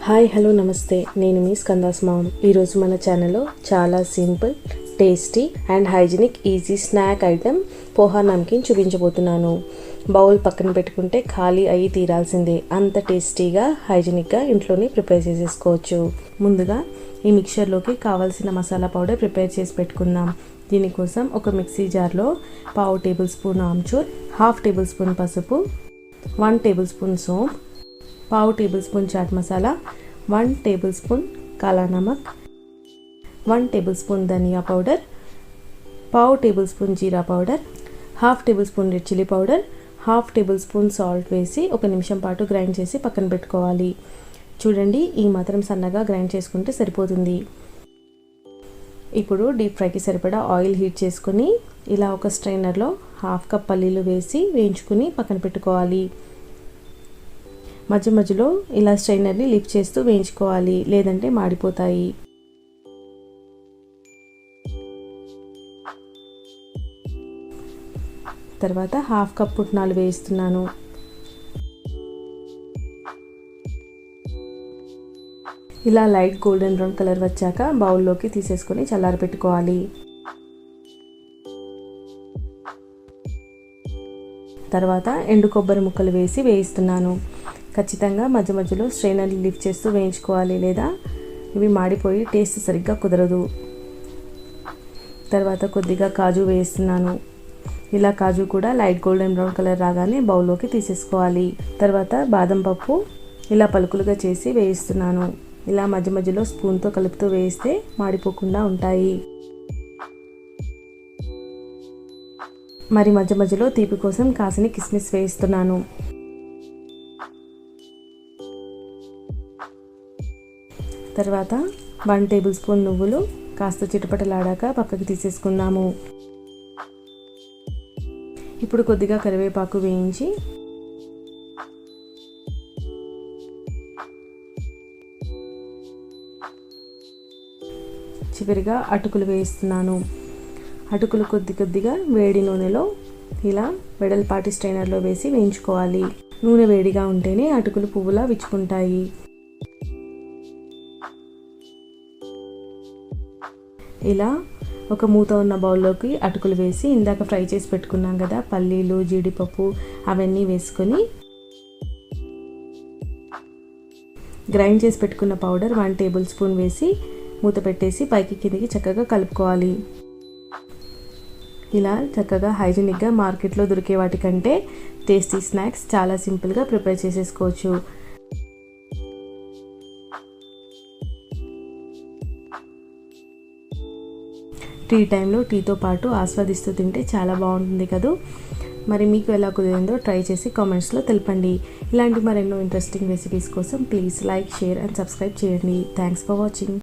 Hi hello నమస్తే, నేను మీ స్కందాస్ ma'am. ఈరోజు మన ఛానల్లో చాలా simple, tasty and hygienic easy snack item poha namkeen చూపించబోతున్నాను. బౌల్ పక్కన పెట్టుకుంటే ఖాళీ అయ్యి తీరాల్సిందే, అంత టేస్టీగా హైజీనిక్గా ఇంట్లోనే ప్రిపేర్ చేసేసుకోవచ్చు. ముందుగా ఈ మిక్చర్లోకి కావాల్సిన మసాలా పౌడర్ ప్రిపేర్ చేసి పెట్టుకుందాం. దీనికోసం ఒక మిక్సీ జార్లో 1/2 tablespoon amchur, 1/2 tablespoon పసుపు, 1 టేబుల్ స్పూన్ సోంపు, 1/2 tablespoon chaat masala, 1 tablespoon kala namak, 1 tablespoon dhaniya powder, 1/2 tablespoon jeera powder, 1/2 tablespoon red chilli powder, 1/2 tablespoon salt వేసి 1 నిమిషం పాటు గ్రైండ్ చేసి పక్కన పెట్టుకోవాలి. చూడండి, ఈ మాత్రం సన్నగా గ్రైండ్ చేసుకుంటే సరిపోతుంది. ఇప్పుడు డీప్ ఫ్రైకి సరిపడా ఆయిల్ హీట్ చేసుకుని ఇలా ఒక స్ట్రైనర్లో 1/2 కప్ పల్లీలు వేసి వేయించుకుని పక్కన పెట్టుకోవాలి. మధ్య మధ్యలో ఇలా స్ట్రైనర్ని లిఫ్ట్ చేస్తూ వేయించుకోవాలి, లేదంటే మాడిపోతాయి. తర్వాత 1/2 కప్ పుట్నాలు వేయిస్తున్నాను. ఇలా లైట్ గోల్డెన్ బ్రౌన్ కలర్ వచ్చాక బౌల్లోకి తీసేసుకొని చల్లారి పెట్టుకోవాలి. తర్వాత ఎండు కొబ్బరి ముక్కలు వేసి వేయిస్తున్నాను. ఖచ్చితంగా మధ్య మధ్యలో స్ట్రైనర్ని లిఫ్ట్ చేస్తూ వేయించుకోవాలి, లేదా ఇవి మాడిపోయి టేస్ట్ సరిగ్గా కుదరదు. తర్వాత కొద్దిగా కాజు వేస్తున్నాను. ఇలా కాజు కూడా లైట్ గోల్డెన్ బ్రౌన్ కలర్ రాగానే బౌల్లోకి తీసేసుకోవాలి. తర్వాత బాదం పప్పు ఇలా పలుకులుగా చేసి వేయిస్తున్నాను. ఇలా మధ్య మధ్యలో స్పూన్తో కలుపుతూ వేయిస్తే మాడిపోకుండా ఉంటాయి. మరి మధ్య మధ్యలో తీపి కోసం కాసిని కిస్మిస్ వేయిస్తున్నాను. తర్వాత 1 టేబుల్ స్పూన్ నువ్వులు కాస్త చిటపటలాడాక పక్కకి తీసేసుకుందాము. ఇప్పుడు కొద్దిగా కరివేపాకు వేయించి చివరిగా అటుకులు వేయిస్తున్నాను. అటుకులు కొద్దిగా వేడి నూనెలో ఇలా వెడల్పాటి స్ట్రైనర్లో వేసి వేయించుకోవాలి. నూనె వేడిగా ఉంటేనే అటుకులు పువ్వులా విచ్చుకుంటాయి. ఇలా ఒక మూత ఉన్న బౌల్లోకి అటుకులు వేసి ఇందాక ఫ్రై చేసి పెట్టుకున్నాం కదా పల్లీలు, జీడిపప్పు అవన్నీ వేసుకొని గ్రైండ్ చేసి పెట్టుకున్న పౌడర్ 1 టేబుల్ స్పూన్ వేసి మూత పెట్టేసి పైకి కిందికి చక్కగా కలుపుకోవాలి. ఇలా చక్కగా హైజీనిక్గా మార్కెట్లో దొరికే వాటికంటే టేస్టీ స్నాక్స్ చాలా సింపుల్గా ప్రిపేర్ చేసేసుకోవచ్చు. టీ టైంలో టీతో పాటు ఆస్వాదిస్తూ తింటే చాలా బాగుంటుంది కదా. మరి మీకు ఎలా కుదిరిందో ట్రై చేసి కామెంట్స్లో తెలపండి. ఇలాంటి మరెన్నో ఇంట్రెస్టింగ్ రెసిపీస్ కోసం please like, share and subscribe చేయండి. Thanks for watching.